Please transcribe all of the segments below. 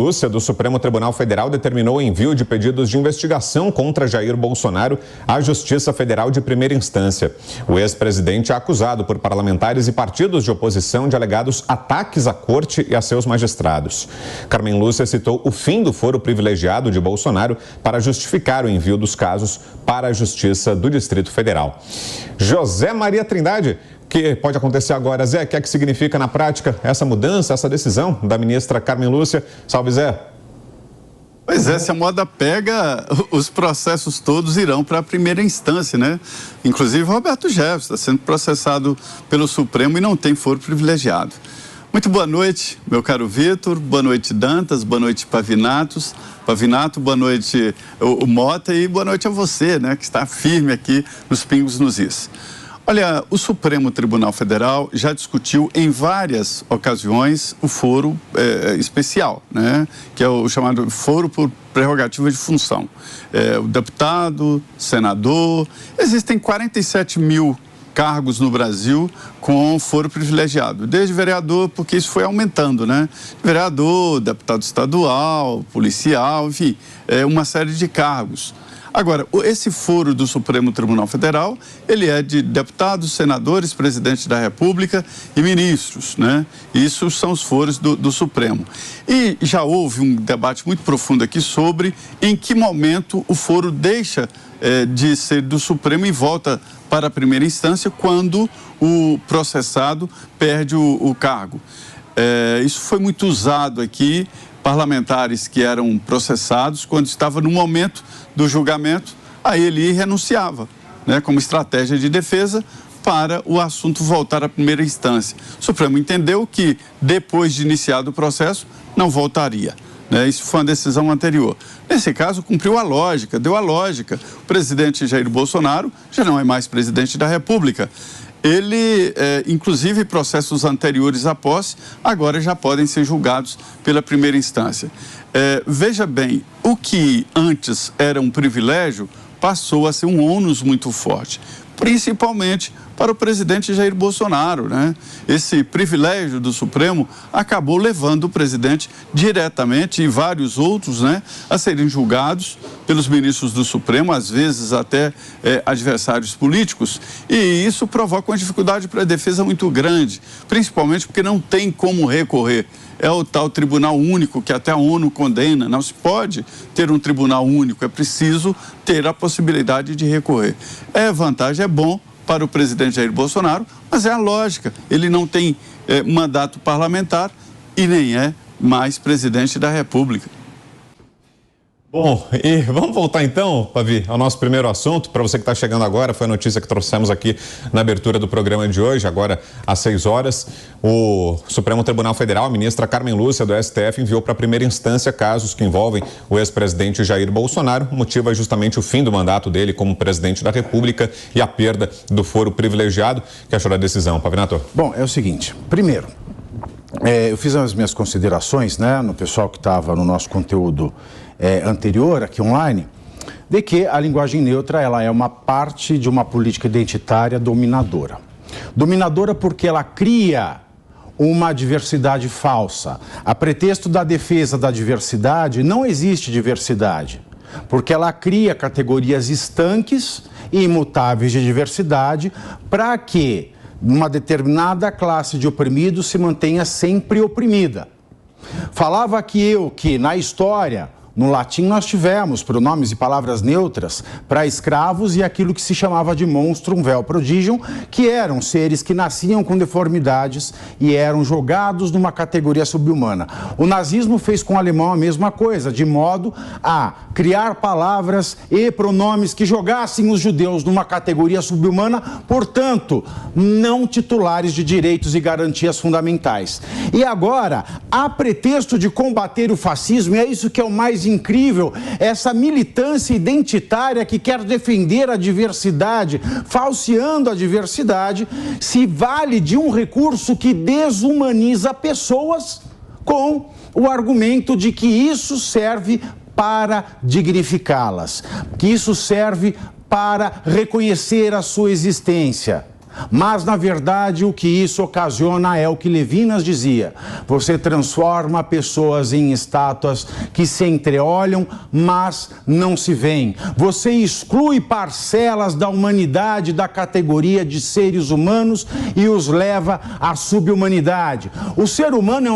Lúcia, do Supremo Tribunal Federal, determinou o envio de pedidos de investigação contra Jair Bolsonaro à Justiça Federal de primeira instância. O ex-presidente é acusado por parlamentares e partidos de oposição de alegados ataques à corte e a seus magistrados. Carmen Lúcia citou o fim do foro privilegiado de Bolsonaro para justificar o envio dos casos para a Justiça do Distrito Federal. José Maria Trindade, o que pode acontecer agora, Zé? O que é que significa na prática essa mudança, essa decisão da ministra Carmen Lúcia? Salve, Zé. Pois é, se a moda pega, os processos todos irão para a primeira instância, né? Inclusive Roberto Jefferson está sendo processado pelo Supremo e não tem foro privilegiado. Muito boa noite, meu caro Vitor, boa noite Dantas, boa noite Pavinato, boa noite o Mota e boa noite a você, né? Que está firme aqui nos pingos nos is. Olha, o Supremo Tribunal Federal já discutiu em várias ocasiões o foro especial, né? Que é o chamado foro por prerrogativa de função. O deputado, senador, existem 47 mil cargos no Brasil com foro privilegiado, desde vereador, porque isso foi aumentando, né? Vereador, deputado estadual, policial, enfim, uma série de cargos. Agora, esse foro do Supremo Tribunal Federal, ele é de deputados, senadores, presidente da República e ministros, né? Isso são os foros do Supremo. E já houve um debate muito profundo aqui sobre em que momento o foro deixa de ser do Supremo e volta para a primeira instância quando o processado perde o cargo. Isso foi muito usado aqui. Parlamentares que eram processados, quando estava no momento do julgamento, aí ele renunciava, né, como estratégia de defesa para o assunto voltar à primeira instância. O Supremo entendeu que, depois de iniciado o processo, não voltaria, né? Isso foi uma decisão anterior. Nesse caso, cumpriu a lógica, deu a lógica. O presidente Jair Bolsonaro já não é mais presidente da República. Ele, inclusive processos anteriores à posse, agora já podem ser julgados pela primeira instância. Veja bem, o que antes era um privilégio passou a ser um ônus muito forte, principalmente para o presidente Jair Bolsonaro, né? Esse privilégio do Supremo acabou levando o presidente diretamente e vários outros, né, a serem julgados pelos ministros do Supremo, às vezes até adversários políticos, e isso provoca uma dificuldade para a defesa muito grande, principalmente porque não tem como recorrer. É o tal tribunal único que até a ONU condena. Não se pode ter um tribunal único, é preciso ter a possibilidade de recorrer. Vantagem, é bom para o presidente Jair Bolsonaro, mas é a lógica. Ele não tem mandato parlamentar e nem é mais presidente da República. Bom, e vamos voltar então, Pavi, ao nosso primeiro assunto. Para você que está chegando agora, foi a notícia que trouxemos aqui na abertura do programa de hoje, agora às 6 horas. O Supremo Tribunal Federal, a ministra Carmen Lúcia, do STF, enviou para a primeira instância casos que envolvem o ex-presidente Jair Bolsonaro. O motivo é justamente o fim do mandato dele como presidente da República e a perda do foro privilegiado. Que achou da decisão, Pavinato? Bom, é o seguinte, primeiro, eu fiz as minhas considerações, né, no pessoal que estava no nosso conteúdo anterior, aqui online, de que a linguagem neutra ela é uma parte de uma política identitária dominadora. Dominadora porque ela cria uma diversidade falsa. A pretexto da defesa da diversidade, não existe diversidade, porque ela cria categorias estanques e imutáveis de diversidade para que uma determinada classe de oprimidos se mantenha sempre oprimida. Falava que na história, no latim nós tivemos pronomes e palavras neutras para escravos e aquilo que se chamava de monstrum vel prodigium, que eram seres que nasciam com deformidades e eram jogados numa categoria subhumana. O nazismo fez com o alemão a mesma coisa, de modo a criar palavras e pronomes que jogassem os judeus numa categoria subhumana, portanto, não titulares de direitos e garantias fundamentais. E agora, a pretexto de combater o fascismo, e é isso que é o mais incrível, essa militância identitária que quer defender a diversidade, falseando a diversidade, se vale de um recurso que desumaniza pessoas com o argumento de que isso serve para dignificá-las, que isso serve para reconhecer a sua existência. Mas, na verdade, o que isso ocasiona é o que Levinas dizia. Você transforma pessoas em estátuas que se entreolham, mas não se veem. Você exclui parcelas da humanidade da categoria de seres humanos e os leva à subhumanidade. O ser humano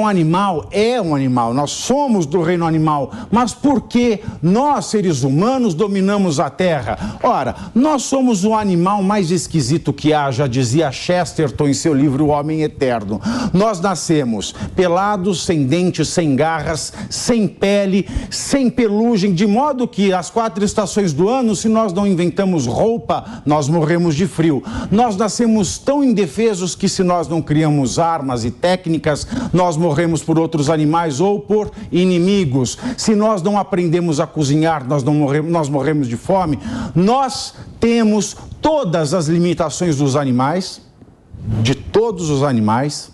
é um animal, nós somos do reino animal, mas por que nós, seres humanos, dominamos a Terra? Ora, nós somos o animal mais esquisito que há, já dizia Chesterton em seu livro O Homem Eterno. Nós nascemos pelados, sem dentes, sem garras, sem pele, sem pelugem, de modo que as 4 estações do ano, se nós não inventamos roupa, nós morremos de frio. Nós nascemos tão indefesos que se nós não criamos armas e técnicas, nós morremos por outros animais ou por inimigos. Se nós não aprendemos a cozinhar, nós morremos de fome. Nós temos todas as limitações dos animais, de todos os animais,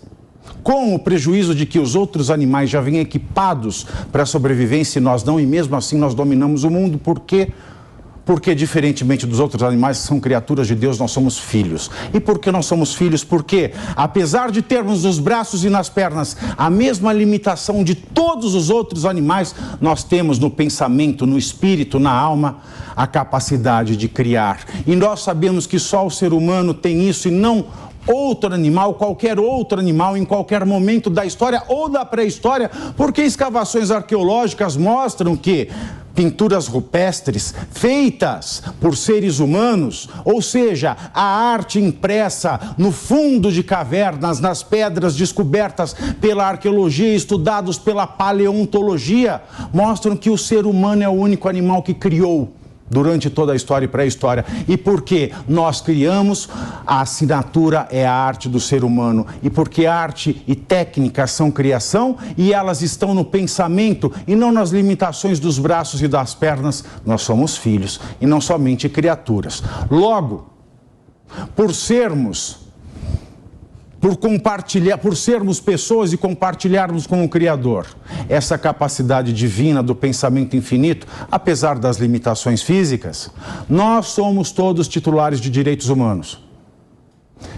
com o prejuízo de que os outros animais já vêm equipados para a sobrevivência e nós não, e mesmo assim nós dominamos o mundo. Por quê? Porque, diferentemente dos outros animais que são criaturas de Deus, nós somos filhos. E por que nós somos filhos? Porque, apesar de termos nos braços e nas pernas a mesma limitação de todos os outros animais, nós temos no pensamento, no espírito, na alma, a capacidade de criar. E nós sabemos que só o ser humano tem isso e não outro animal, qualquer outro animal, em qualquer momento da história ou da pré-história, porque escavações arqueológicas mostram que pinturas rupestres feitas por seres humanos, ou seja, a arte impressa no fundo de cavernas, nas pedras descobertas pela arqueologia e estudados pela paleontologia, mostram que o ser humano é o único animal que criou durante toda a história e pré-história. E porque nós criamos, a assinatura é a arte do ser humano. E porque arte e técnica são criação e elas estão no pensamento e não nas limitações dos braços e das pernas, nós somos filhos e não somente criaturas. Logo, por sermos pessoas e compartilharmos com o Criador essa capacidade divina do pensamento infinito, apesar das limitações físicas, nós somos todos titulares de direitos humanos.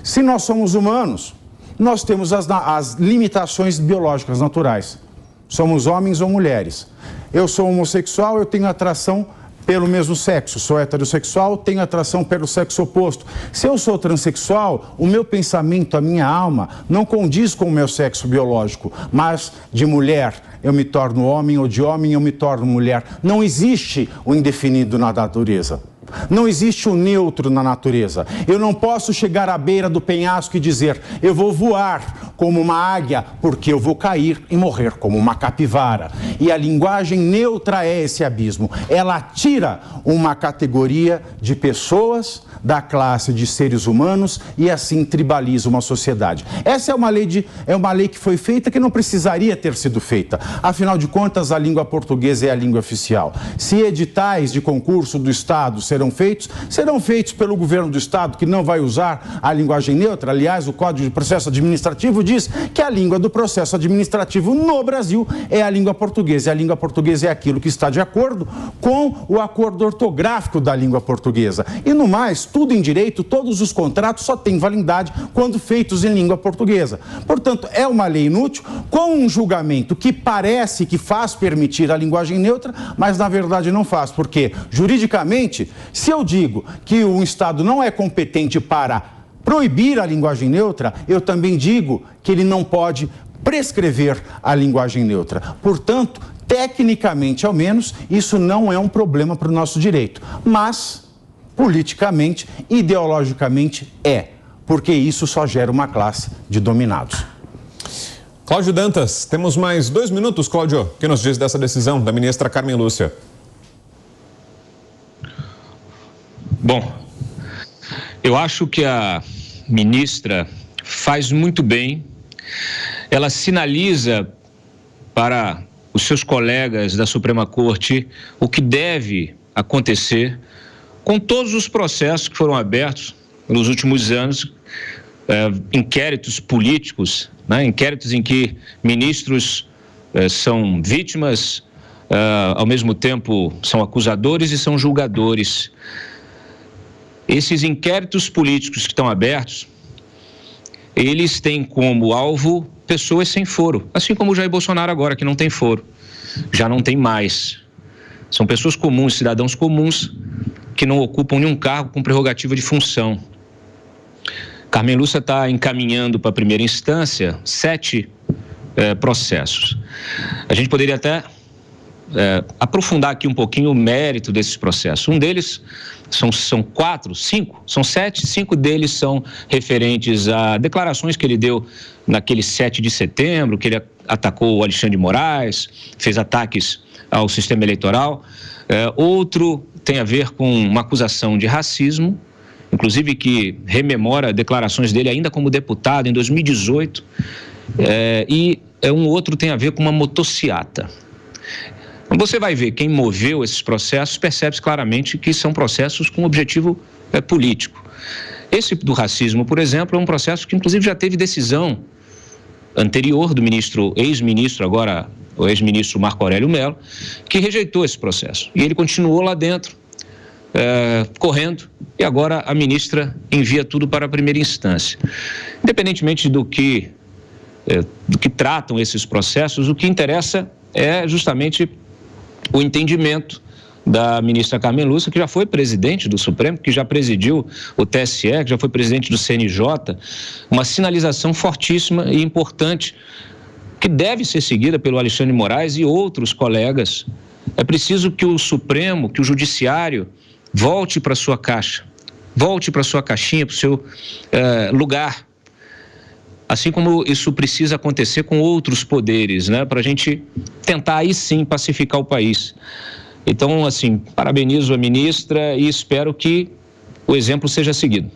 Se nós somos humanos, nós temos as limitações biológicas naturais. Somos homens ou mulheres. Eu sou homossexual, eu tenho atração pelo mesmo sexo. Sou heterossexual, tenho atração pelo sexo oposto. Se eu sou transexual, o meu pensamento, a minha alma, não condiz com o meu sexo biológico, mas de mulher eu me torno homem ou de homem eu me torno mulher. Não existe o indefinido na natureza. Não existe o neutro na natureza. Eu não posso chegar à beira do penhasco e dizer, eu vou voar como uma águia, porque eu vou cair e morrer como uma capivara. E a linguagem neutra é esse abismo. Ela tira uma categoria de pessoas da classe de seres humanos e assim tribaliza uma sociedade. Essa é uma lei que foi feita que não precisaria ter sido feita. Afinal de contas, a língua portuguesa é a língua oficial. Se editais de concurso do Estado serão feitos pelo governo do Estado, que não vai usar a linguagem neutra. Aliás, o Código de Processo Administrativo diz que a língua do processo administrativo no Brasil é a língua portuguesa. E a língua portuguesa é aquilo que está de acordo com o acordo ortográfico da língua portuguesa. E no mais, tudo em direito, todos os contratos só têm validade quando feitos em língua portuguesa. Portanto, é uma lei inútil, com um julgamento que parece que faz permitir a linguagem neutra, mas na verdade não faz, porque juridicamente, se eu digo que o Estado não é competente para proibir a linguagem neutra, eu também digo que ele não pode prescrever a linguagem neutra. Portanto, tecnicamente, ao menos, isso não é um problema para o nosso direito. Mas, politicamente, ideologicamente, porque isso só gera uma classe de dominados. Cláudio Dantas, temos mais 2 minutos, Cláudio. O que nos diz dessa decisão da ministra Carmen Lúcia? Bom, eu acho que a ministra faz muito bem. Ela sinaliza para os seus colegas da Suprema Corte o que deve acontecer com todos os processos que foram abertos nos últimos anos, inquéritos políticos, né? Inquéritos em que ministros são vítimas, ao mesmo tempo são acusadores e são julgadores. Esses inquéritos políticos que estão abertos eles têm como alvo pessoas sem foro, assim como o Jair Bolsonaro agora, que não tem foro, já não tem mais. São pessoas comuns, cidadãos comuns, que não ocupam nenhum cargo com prerrogativa de função. Carmen Lúcia está encaminhando para a primeira instância 7 processos. A gente poderia até aprofundar aqui um pouquinho o mérito desses processos. Um deles são 7, 5 deles são referentes a declarações que ele deu naquele 7 de setembro, que ele atacou o Alexandre de Moraes, fez ataques ao sistema eleitoral. Outro tem a ver com uma acusação de racismo, inclusive que rememora declarações dele ainda como deputado em 2018, e um outro tem a ver com uma motociata. Quando você vai ver quem moveu esses processos, percebe-se claramente que são processos com objetivo político. Esse do racismo, por exemplo, é um processo que inclusive já teve decisão anterior do ex-ministro agora, o ex-ministro Marco Aurélio Mello, que rejeitou esse processo. E ele continuou lá dentro, correndo, e agora a ministra envia tudo para a primeira instância. Independentemente do que tratam esses processos, o que interessa é justamente o entendimento da ministra Carmen Lúcia, que já foi presidente do Supremo, que já presidiu o TSE, que já foi presidente do CNJ, uma sinalização fortíssima e importante que deve ser seguida pelo Alexandre de Moraes e outros colegas. É preciso que o Supremo, que o Judiciário volte para a sua caixa, volte para a sua caixinha, para o seu lugar. Assim como isso precisa acontecer com outros poderes, né? Para a gente tentar aí sim pacificar o país. Então, assim, parabenizo a ministra e espero que o exemplo seja seguido.